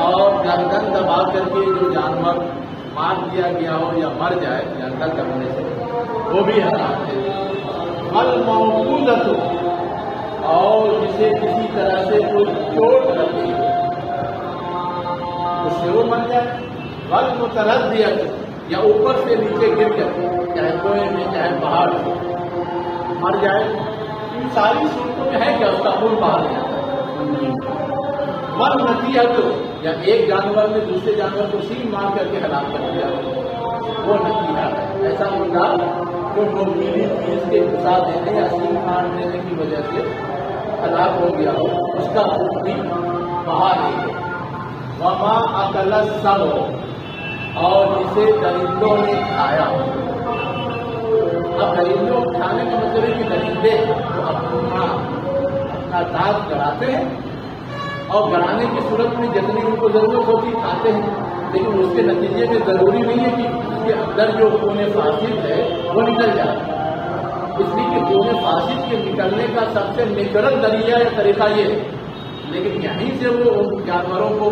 اور گردن دبا کر کے جو جانور مار دیا گیا ہو یا مر جائے گردن دبانے سے وہ بھی حرام ہے. الموقوذۃ، اور جسے کسی طرح سے کوئی چوٹ لگی اس سے وہ مر جائے. والمتردیۃ، یا اوپر سے نیچے گر کر چاہے کوئے میں چاہے پہاڑ سے مر جائے. ان ساری صورتوں میں ہے کہ اس کا خون باہر نہیں آتا ہے. والنطیۃ، یا ایک جانور نے دوسرے جانور کو سینگ مار کر کے ہلاک کر دیا، وہ نتیجہ ہے. ایسا ہوتا جو میری چیز کے گھسا دینے یا سینگ مار دینے کی وجہ سے ہلاک ہو گیا ہو اس کا خون بھی باہر نہیں ہے. وما اکل السبع، اور جسے درندوں نے کھایا ہو. اب درندوں کو کھانے کا مطلب ہے کہ درندے وہ اپنا دانت گڑاتے ہیں اور گڑانے کی صورت میں جتنی ان کو ضرورت ہوتی کھاتے ہیں، لیکن اس کے نتیجے میں ضروری نہیں ہے کہ اس کے اندر جو خون فاسد ہے وہ نکل جائے. اس لیے کہ خون فاسد کے نکلنے کا سب سے نیچرل ذریعہ یا طریقہ یہ ہے، لیکن یہیں سے وہ ان جانوروں کو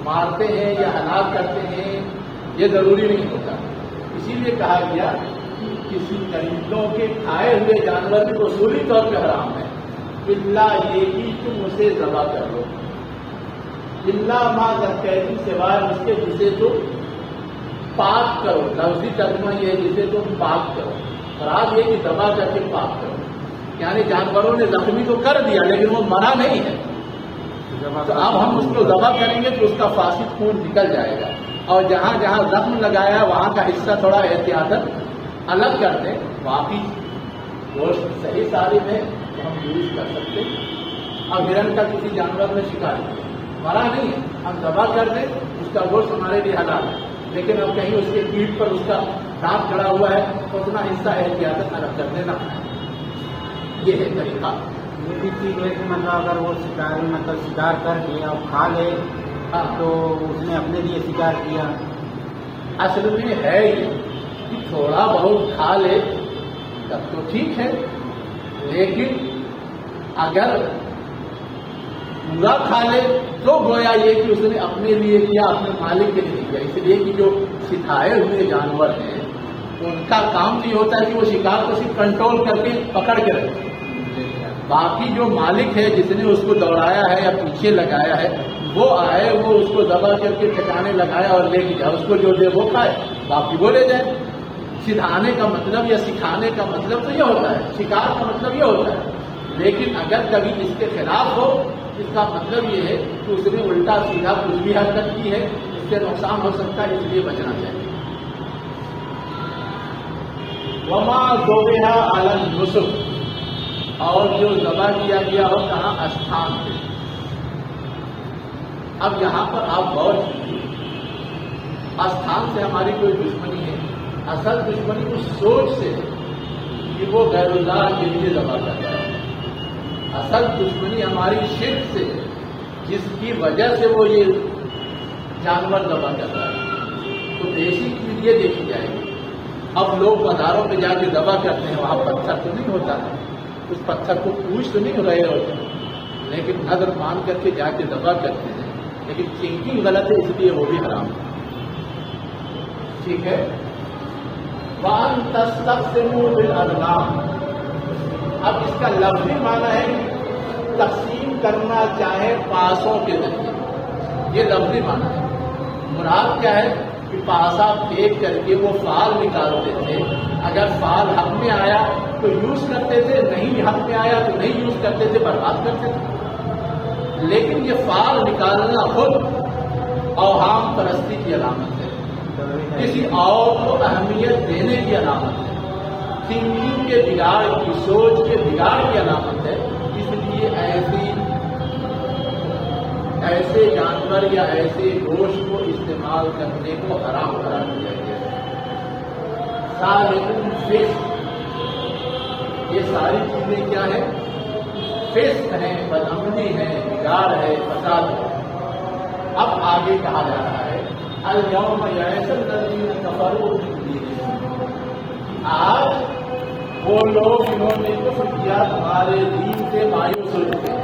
مارتے ہیں یا ہلاک کرتے ہیں یہ ضروری نہیں ہوتا. اسی لیے کہا گیا کہ کسی درندوں کے کھائے ہوئے جانور بھی اصولی طور پہ حرام ہے، الا یہ کہ تم اسے ذبح کر لو. الا ما ذکیتم، سوائے اس کے جسے تو پاک کرو. لفظی ترجمہ یہ ہے جسے تم پاک کرو. خراب یہ کہ ذبح کر کے پاک کرو، یعنی جانوروں نے زخمی تو کر دیا لیکن وہ مرا نہیں ہے. تو اب ہم اس کو ذبح کریں گے تو اس کا فاسد خون نکل جائے گا، اور جہاں جہاں زخم لگایا وہاں کا حصہ تھوڑا احتیاطاً الگ کر دیں. باقی گوشت صحیح سالم ہے تو ہم یوز کر سکتے ہیں. اب ہرن کا کسی جانور نے شکار کیا، مرا نہیں ہے، ہم ذبح کر دیں اس کا گوشت ہمارے لیے حلال ہے. لیکن اب کہیں اس کے پیٹھ پر اس کا دانت کھڑا ہوا ہے تو اتنا حصہ احتیاطاً الگ کر دینا. یہ ہے طریقہ. یہ بھی چیز ہے کہ مطلب اگر وہ شکار کر کے اور کھا لے تو اس نے اپنے لیے شکار کیا. اصل میں ہے یہ کہ تھوڑا بہت کھا لے تب تو ٹھیک ہے، لیکن اگر پورا کھا لے تو گویا یہ کہ اس نے اپنے لیے کیا، اپنے مالک کے لیے کیا. اس لیے کہ جو سکھائے ہوئے جانور ہیں ان کا کام یہ ہوتا ہے کہ وہ شکار کو صرف کنٹرول کر کے پکڑ کے رکھے. باقی جو مالک ہے جس نے اس کو دوڑایا ہے یا پیچھے لگایا ہے وہ آئے، وہ اس کو دبا کر کے ٹھکانے لگایا اور لے کے جائے. اس کو جو دے وہ کھائے، باقی وہ لے جائے. سکھانے کا مطلب یا سکھانے کا مطلب تو یہ ہوتا ہے، شکار کا مطلب یہ ہوتا ہے. لیکن اگر کبھی اس کے خلاف ہو اس کا مطلب یہ ہے کہ اس نے الٹا سیدھا کچھ بھی حرکت کی ہے، اس سے نقصان ہو سکتا ہے، اس لیے بچنا چاہیے. وما ذبح علی النصب، اور جو ذبح کیا گیا ہو کہاں؟ استھان پہ. اب یہاں پر آپ غور کیجیے، استھان سے ہماری کوئی دشمنی ہے، اصل دشمنی اس سوچ سے ہے کہ وہ غیر اللہ کے لیے ذبح کر رہا ہے. اصل دشمنی ہماری شرک سے ہے، جس کی وجہ سے وہ یہ جانور ذبح کر رہا ہے۔ تو بیسک چیز یہ دیکھی جائے گی۔ اب لوگ بازاروں پہ جا کے ذبح کرتے ہیں، وہاں پتھر تو نہیں ہوتا ہے، اس پتھر کو پوچھ تو نہیں رہے ہوتے، لیکن نظر مان کر کے جا کے ذبح کرتے ہیں، لیکن تھنکنگ غلط ہے، اس لیے وہ بھی حرام ہے۔ ٹھیک ہے، وَأَن تَسْتَقْسِمُوا بِالْأَزْلَامِ، اب اس کا لفظی معنی ہے کہ تقسیم کرنا چاہے پاسوں کے ذریعے، یہ لفظی معنی ہے۔ مراد کیا ہے کہ پاسا پھینک کر کے وہ فال نکالتے تھے، اگر فال حق میں آیا تو یوز کرتے تھے، نہیں حق میں آیا تو نہیں یوز کرتے تھے، برباد کرتے تھے۔ لیکن یہ فال نکالنا خود اوہام پرستی کی علامت ہے، کسی اور کو اہمیت دینے کی علامت ہے، تھنکنگ کے بگاڑ کی، سوچ کے بگاڑ کی علامت ہے۔ اس لیے ایسے جانور یا ایسے گوشت کو استعمال کرنے کو حرام قرار دیا گیا ہے۔ سارقٌ فسق، یہ ساری چیزیں کیا ہیں؟ فسق ہیں، بدامنی ہے، بگاڑ ہے، فساد ہے۔ اب آگے کہا جا رہا ہے اليوم یئس الذین کفروا من دینکم، آج وہ لوگ جنہوں نے کفر کیا تمہارے دین سے مایوس ہو چکے ہیں۔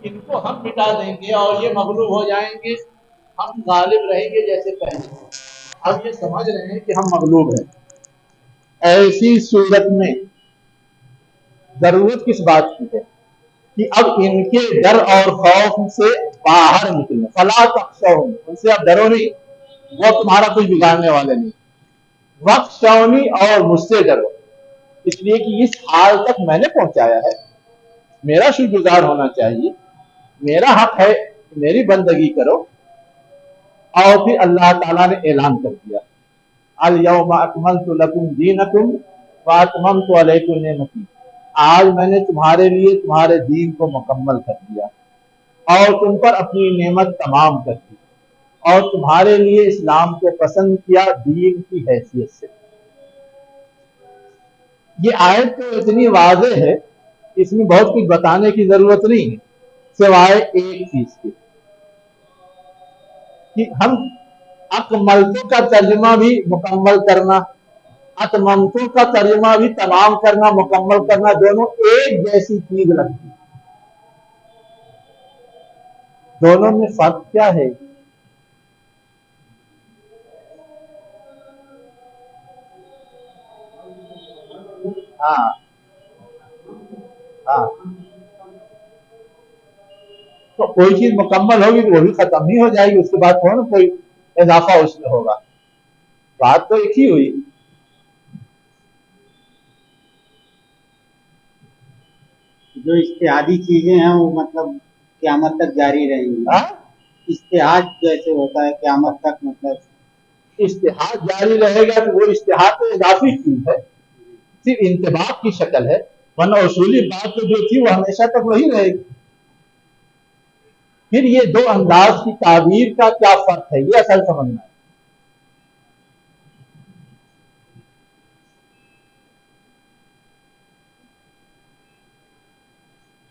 ان کو ہم مٹا دیں گے اور یہ مغلوب ہو جائیں گے، ہم غالب رہیں گے جیسے پہلے۔ اب یہ سمجھ رہے ہیں کہ ہم مغلوب ہیں۔ ایسی صورت میں ضرورت کس بات کی ہے کہ اب ان کے ڈر اور خوف سے باہر نکلیں۔ فلا تخشوہم، ان سے اب ڈرو نہیں، وہ تمہارا کچھ بگاڑنے والے نہیں۔ واخشونی، اور مجھ سے ڈرو، اس لیے کہ اس حال تک میں نے پہنچایا ہے، میرا شکر گزار ہونا چاہیے، میرا حق ہے کہ میری بندگی کرو۔ اور پھر اللہ تعالیٰ نے اعلان کر دیا الیوم اکملت لکم دینکم واتممت علیکم نعمتی، آج میں نے تمہارے لیے تمہارے دین کو مکمل کر دیا اور تم پر اپنی نعمت تمام کر دی، اور تمہارے لیے اسلام کو پسند کیا دین کی حیثیت سے۔ یہ آیت تو اتنی واضح ہے، اس میں بہت کچھ بتانے کی ضرورت نہیں ہے، سوائے ایک چیز کے کہ ہم اکملتو کا ترجمہ بھی مکمل کرنا، اتممتو کا ترجمہ بھی تمام کرنا، مکمل کرنا، دونوں ایک جیسی چیز لگتی ہے۔ دونوں میں فرق کیا ہے؟ ہاں ہاں، تو کوئی چیز مکمل ہوگی تو وہ بھی ختم ہی ہو جائے گی، اس کے بعد کون کوئی اضافہ اس میں ہوگا، بات تو ایک ہی ہوئی۔ جو اجتہادی چیزیں ہیں وہ مطلب قیامت تک جاری رہیں گی، اجتہاد جیسے ہوتا ہے قیامت تک، مطلب اجتہاد جاری رہے گا تو وہ اجتہاد تو اضافی چیز ہے، صرف انتباہ کی شکل ہے، ورنہ اصولی بات تو جو تھی وہ ہمیشہ تک وہی رہے گی۔ پھر یہ دو انداز کی تعبیر کا کیا فرق ہے، یہ اصل سمجھنا ہے۔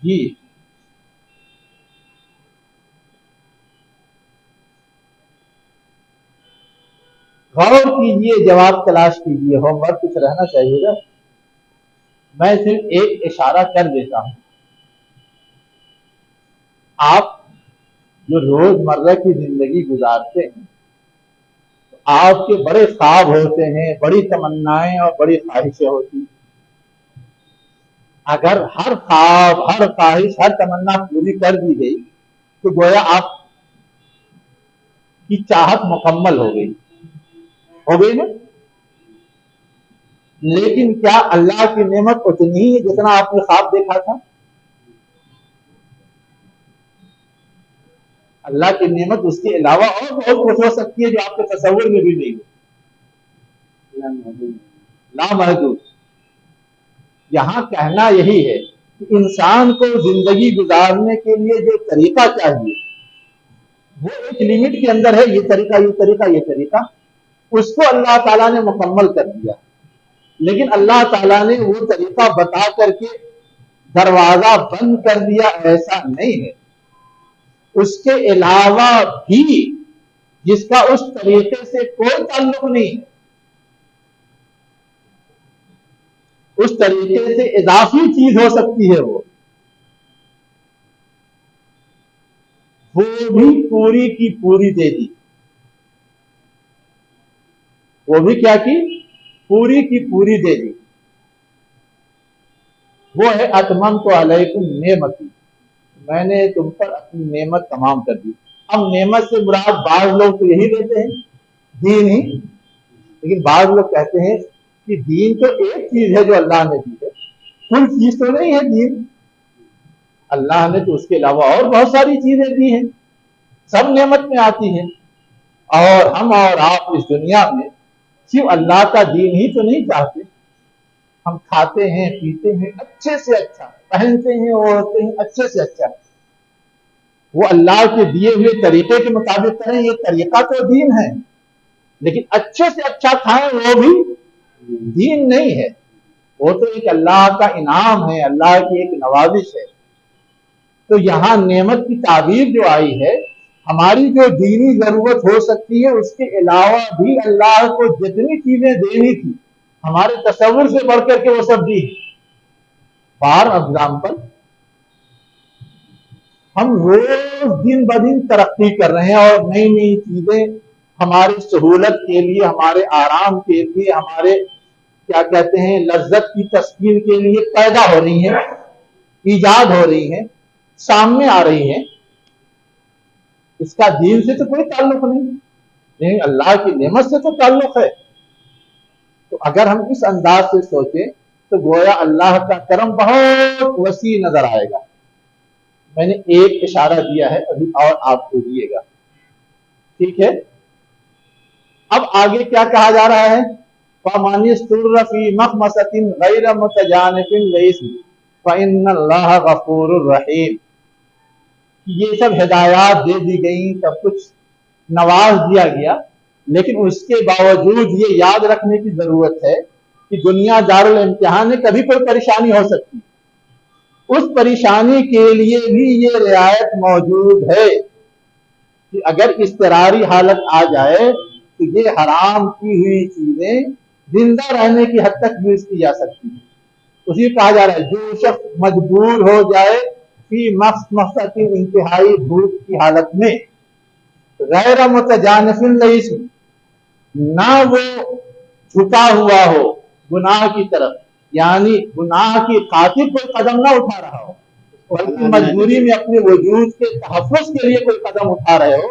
جی غور کیجئے، جواب تلاش کیجئے، ہوم ورک کچھ رہنا چاہیے گا۔ میں صرف ایک اشارہ کر دیتا ہوں، آپ جو روز مرہ کی زندگی گزارتے ہیں، آپ کے بڑے خواب ہوتے ہیں، بڑی تمنائیں اور بڑی خواہشیں ہوتی ہیں۔ اگر ہر خواب، ہر خواہش، ہر تمنا پوری کر دی گئی تو گویا آپ کی چاہت مکمل ہو گئی نا؟ لیکن کیا اللہ کی نعمت اتنی ہی ہے جتنا آپ نے خواب دیکھا تھا؟ اللہ کی نعمت اس کے علاوہ اور بہت کچھ ہو سکتی ہے جو آپ کے تصور میں بھی نہیں ہو، لامحدود۔ یہاں کہنا یہی ہے کہ انسان کو زندگی گزارنے کے لیے جو طریقہ چاہیے وہ ایک لمٹ کے اندر ہے، یہ طریقہ، اس کو اللہ تعالیٰ نے مکمل کر دیا، لیکن اللہ تعالیٰ نے وہ طریقہ بتا کر کے دروازہ بند کر دیا، ایسا نہیں ہے۔ اس کے علاوہ بھی جس کا اس طریقے سے کوئی تعلق نہیں ہے، اس طریقے سے اضافی چیز ہو سکتی ہے، وہ بھی پوری کی پوری دے دی، وہ بھی کیا کی؟ پوری کی پوری دے دی۔ وہ ہے اتممت علیکم نعمتی، میں نے تم پر اپنی نعمت تمام کر دی۔ اب نعمت سے مراد بعض لوگ تو یہی لیتے ہیں دین ہی، لیکن بعض لوگ کہتے ہیں کہ دین تو ایک چیز ہے جو اللہ نے دی ہے، کل چیز تو نہیں ہے دین، اللہ نے تو اس کے علاوہ اور بہت ساری چیزیں دی ہیں، سب نعمت میں آتی ہیں، اور ہم اور آپ اس دنیا میں صرف اللہ کا دین ہی تو نہیں چاہتے، ہم کھاتے ہیں، پیتے ہیں اچھے سے اچھا، پہنتے ہیں، اوڑھتے ہیں اچھے سے اچھا، وہ اللہ کے دیے ہوئے طریقے کے مطابق کریں، یہ طریقہ تو دین ہے، لیکن اچھے سے اچھا کھائیں وہ بھی دین نہیں ہے، وہ تو ایک اللہ کا انعام ہے، اللہ کی ایک نوازش ہے۔ تو یہاں نعمت کی تعبیر جو آئی ہے، ہماری جو دینی ضرورت ہو سکتی ہے، اس کے علاوہ بھی اللہ کو جتنی چیزیں دینی تھی ہمارے تصور سے بڑھ کر کے وہ سب دی۔ فار ایگزامپل، ہم روز دن بدن ترقی کر رہے ہیں اور نئی نئی چیزیں ہماری سہولت کے لیے، ہمارے آرام کے لیے، ہمارے کیا کہتے ہیں لذت کی تسکین کے لیے پیدا ہو رہی ہیں، ایجاد ہو رہی ہیں، سامنے آ رہی ہیں۔ اس کا دین سے تو کوئی تعلق نہیں، لیکن اللہ کی نعمت سے تو تعلق ہے۔ تو اگر ہم اس انداز سے سوچیں تو گویا اللہ کا کرم بہت وسیع نظر آئے گا۔ میں نے ایک اشارہ دیا ہے، ابھی اور آپ کو دیے گا، ٹھیک ہے؟ اب آگے کیا کہا جا رہا ہے؟ فَمَنِ اسْتُرَّ فِي مَخْمَصَةٍ غَيْرَ مُتَجَانِفٍ لِإِثْمٍ فَإِنَّ اللَّهَ غَفُورٌ رَحِيمٌ۔ یہ سب ہدایات دے دی گئیں، سب کچھ نواز دیا گیا، لیکن اس کے باوجود یہ یاد رکھنے کی ضرورت ہے کہ دنیا دار الامتحان ہے، کبھی کوئی پریشانی ہو سکتی، اس پریشانی کے لیے بھی یہ رعایت موجود ہے کہ اگر اضطراری حالت آ جائے تو یہ حرام کی ہوئی چیزیں زندہ رہنے کی حد تک یوز کی جا سکتی ہیں۔ اسی کہا جا رہا ہے جو شخص مجبور ہو جائے فی مخمصۃ، انتہائی بھوک کی حالت میں، غیر متجانف لإثم، نہ وہ جھکا ہوا ہو گناہ کی طرف، یعنی گناہ کی خاطر کوئی قدم نہ اٹھا رہا ہو، بلکہ مجبوری میں اپنے وجود کے تحفظ کے لیے کوئی قدم اٹھا رہے ہو،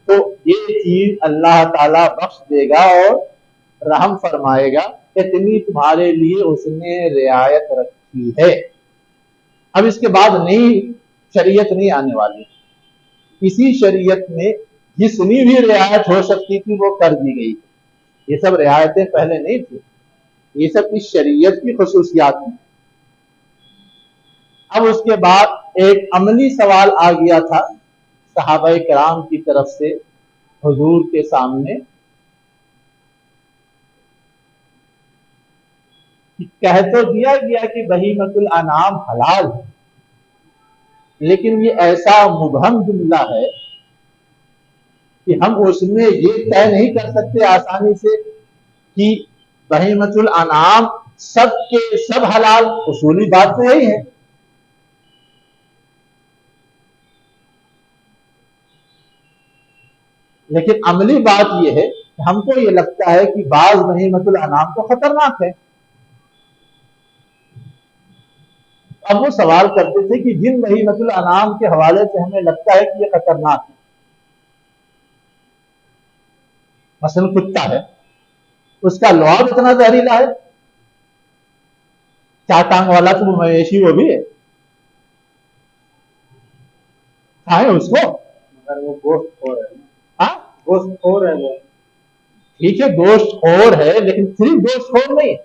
تو یہ چیز اللہ تعالیٰ بخش دے گا اور رحم فرمائے گا، اتنی تمہارے لیے اس نے رعایت رکھی ہے۔ اب اس کے بعد نئی شریعت نہیں آنے والی، اسی شریعت میں جتنی بھی رعایت ہو سکتی تھی وہ کر دی گئی۔ یہ سب رعایتیں پہلے نہیں تھی، یہ سب اس شریعت کی خصوصیات ہیں۔ اب اس کے بعد ایک عملی سوال آ گیا تھا صحابہ کرام کی طرف سے حضور کے سامنے، کہہ تو دیا گیا کہ بہیمۃ الانعام حلال ہے، لیکن یہ ایسا مبہم جملہ ہے کہ ہم اس میں یہ طے نہیں کر سکتے آسانی سے کہ بہیمۃ الانعام سب کے سب حلال، اصولی بات تو یہی ہے۔ لیکن عملی بات یہ ہے کہ ہم کو یہ لگتا ہے کہ بعض بہیمۃ الانعام تو خطرناک ہے۔ اب وہ سوال کرتے تھے کہ جن بہیمۃ الانعام کے حوالے سے ہمیں لگتا ہے کہ یہ خطرناک ہے، مثلا کتا ہے، اس کا لعاب اتنا زہریلا ہے، چار ٹانگ والا تو مویشی وہ بھی ہے، کھائیں اس کو، مگر وہ گوشت خور ہے، ہاں گوشت خور ہے وہ، ٹھیک ہے گوشت خور ہے، لیکن صرف گوشت خور نہیں،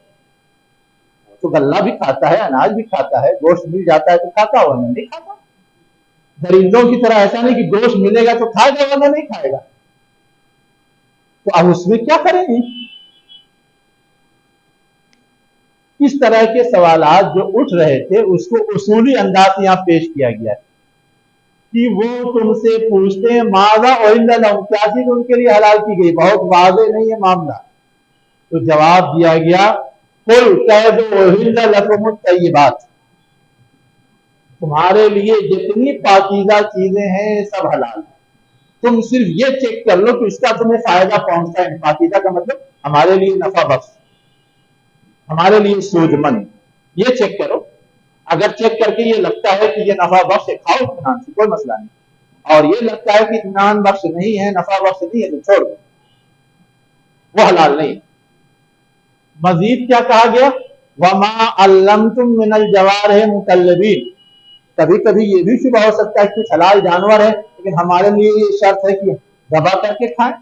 تو غلہ بھی کھاتا ہے، اناج بھی کھاتا ہے، گوشت مل جاتا ہے تو کھاتا ہو، نہیں کھاتا، درندوں کی طرح ایسا نہیں کہ گوشت ملے گا تو کھائے گا ورنہ نہیں کھائے گا. تو اب اس میں کیا کریں گے؟ اس طرح کے سوالات جو اٹھ رہے تھے اس کو اصولی انداز یہاں پیش کیا گیا ہے کہ وہ تم سے پوچھتے ہیں ماذا احل لہم، کیا چیز ان کے لیے حلال کی گئی. بہت واضح نہیں ہے معاملہ. تو جواب دیا گیا قل کہہ دو احل لکم الطیبات، تمہارے لیے جتنی پاکیزہ چیزیں ہیں سب حلال ہیں. تم صرف یہ چیک کر لو کہ اس کا تمہیں فائدہ پہنچتا ہے. پاکیزہ کا مطلب ہمارے لیے نفع بخش، ہمارے لیے سود مند. یہ چیک کرو. اگر چیک کر کے یہ لگتا ہے کہ یہ نفع بخش ہے کھاؤ اطمینان سے، کوئی مسئلہ نہیں. اور یہ لگتا ہے کہ اطمینان بخش نہیں ہے، نفع بخش نہیں ہے، تو چھوڑ دو، وہ حلال نہیں. مزید کیا کہا گیا؟ وما علمتم من الجوارح مکلبین. کبھی کبھی یہ بھی شبہ ہو سکتا ہے کہ کچھ حلال جانور ہے لیکن ہمارے لیے یہ شرط ہے کہ ذبح کر کے کھائیں.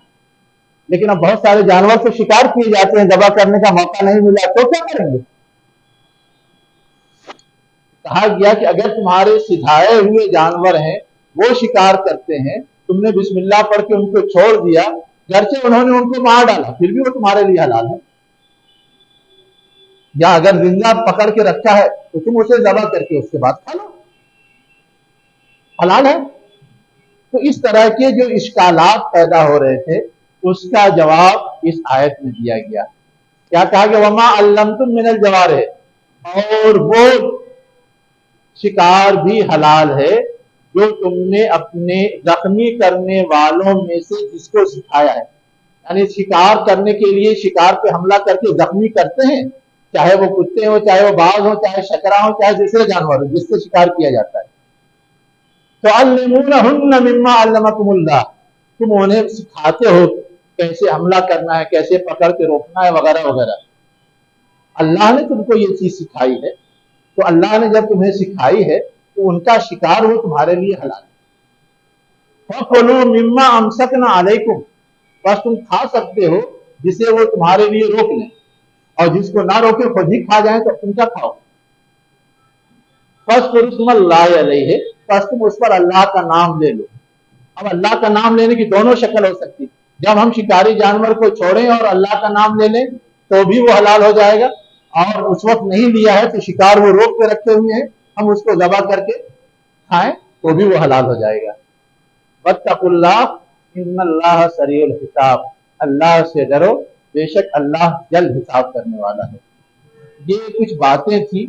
لیکن اب بہت سارے جانور تو شکار کیے جاتے ہیں، ذبح کرنے کا موقع نہیں ملا تو کیا کریں گے؟ کہا گیا کہ اگر تمہارے سدھائے ہوئے جانور ہیں وہ شکار کرتے ہیں، تم نے بسم اللہ پڑھ کے ان کو چھوڑ دیا، گرچہ انہوں نے ان کو مار ڈالا پھر بھی وہ تمہارے لیے حلال ہے. یا اگر زندہ پکڑ کے رکھا ہے تو تم اسے ذبح کر کے اس کے بعد کھا لو، حلال ہے. تو اس طرح کے جو اشکالات پیدا ہو رہے تھے اس کا جواب اس آیت میں دیا گیا. کیا کہا کہ وما علمتم من الجوارح، اور وہ شکار بھی حلال ہے جو تم نے اپنے زخمی کرنے والوں میں سے جس کو سکھایا ہے. یعنی شکار کرنے کے لیے شکار پہ حملہ کر کے زخمی کرتے ہیں، چاہے وہ کتے ہو، چاہے وہ باغ ہو، چاہے شکرا ہو، چاہے دوسرے جانور ہو جس سے شکار کیا جاتا ہے. تعلمونہن مما علمکم اللہ، تم انہیں سکھاتے ہو کیسے حملہ کرنا ہے، کیسے پکڑ کے روکنا ہے، وغیرہ وغیرہ. اللہ نے تم کو یہ چیز سکھائی ہے، تو اللہ نے جب تمہیں سکھائی ہے تو ان کا شکار وہ تمہارے لیے حلال ہے. فَكُلُوا مِمَّا أَمْسَكْنَا عَلَيْكُمْ، بس تم کھا سکتے ہو جسے وہ تمہارے لیے روک لیں، اور جس کو نہ روکے خود ہی کھا جائیں تو تم کیا کھاؤ. فَاذْكُرُوا اسْمَ اللَّهِ عَلَيْهِ، بس تم اس پر اللہ کا نام لے لو. اب اللہ کا نام لینے کی دونوں شکل ہو سکتی. جب ہم شکاری جانور کو چھوڑیں اور اللہ کا نام لے لیں تو بھی وہ حلال ہو جائے گا، اور اس وقت نہیں لیا ہے تو شکار وہ روک کے رکھے ہوئے ہیں، ہم اس کو ذبح کر کے کھائیں تو بھی وہ حلال ہو جائے گا. واتقوا اللہ ان اللہ سریع الحساب، اللہ سے ڈرو بے شک اللہ جلد حساب کرنے والا ہے. یہ کچھ باتیں تھیں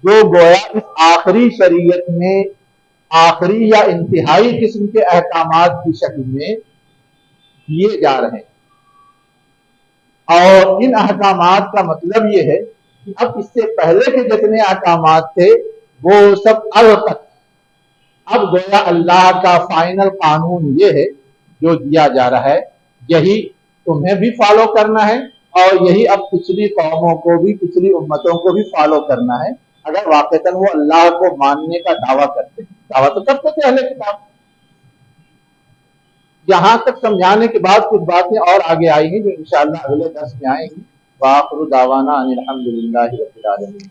جو گویا اس آخری شریعت میں آخری یا انتہائی قسم کے احکامات کی شکل میں دیے جا رہے ہیں. اور ان احکامات کا مطلب یہ ہے کہ اب اس سے پہلے کے جتنے احکامات تھے وہ سب اب گویا اللہ کا فائنل قانون یہ ہے جو دیا جا رہا ہے، یہی تمہیں بھی فالو کرنا ہے اور یہی اب پچھلی قوموں کو بھی، پچھلی امتوں کو بھی فالو کرنا ہے اگر واقعتاً وہ اللہ کو ماننے کا دعویٰ کرتے ہیں. دعویٰ تو کرتے تھے اہل کتاب. یہاں تک سمجھانے کے بعد کچھ باتیں اور آگے آئی ہیں جو انشاءاللہ اگلے درس میں آئیں گی. وآخر دعوانا ان الحمد للہ رب العالمین.